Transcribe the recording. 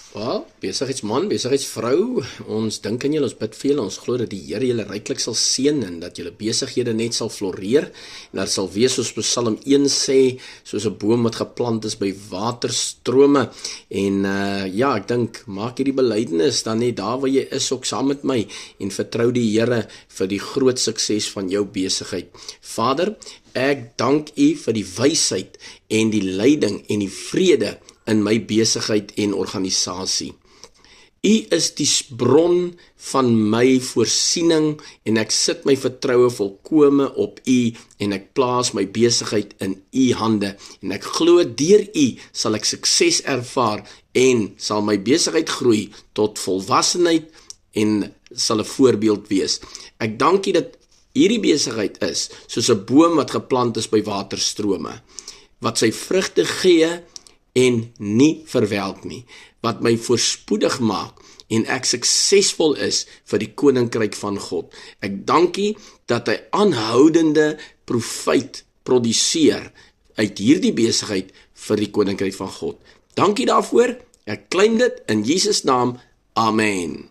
Wel, besigheidsman, besigheidsvrou, ons dink aan julle, ons bid vir julle, ons glo dat die Here julle ryklik sal seën en dat julle besighede net sal floreer en dat sal wees soos Psalm 1 sê, soos 'n boom wat geplant is by waterstrome. En ja, ek dink, maak hierdie belydenis dan net daar waar jy is ook saam met my en vertrou die Here vir die groot sukses van jou besigheid. Vader, ek dank U vir die wysheid en die leiding en die vrede in my besigheid en organisasie. U is die bron van my voorsiening en ek sit my vertroue volkome op U en ek plaas my besigheid in U hande en ek glo deur U sal ek sukses ervaar en sal my besigheid groei tot volwassenheid en sal 'n voorbeeld wees. Ek dank U dat hierdie besigheid is soos 'n boom wat geplant is by waterstrome, wat sy vrugte gee en nie verwelk nie, wat my voorspoedig maak en ek suksesvol is vir die koninkryk van God. Ek dank U dat hy aanhoudende profyt produseer uit hierdie besigheid vir die koninkryk van God. Dankie daarvoor, ek claim dit in Jesus naam, amen.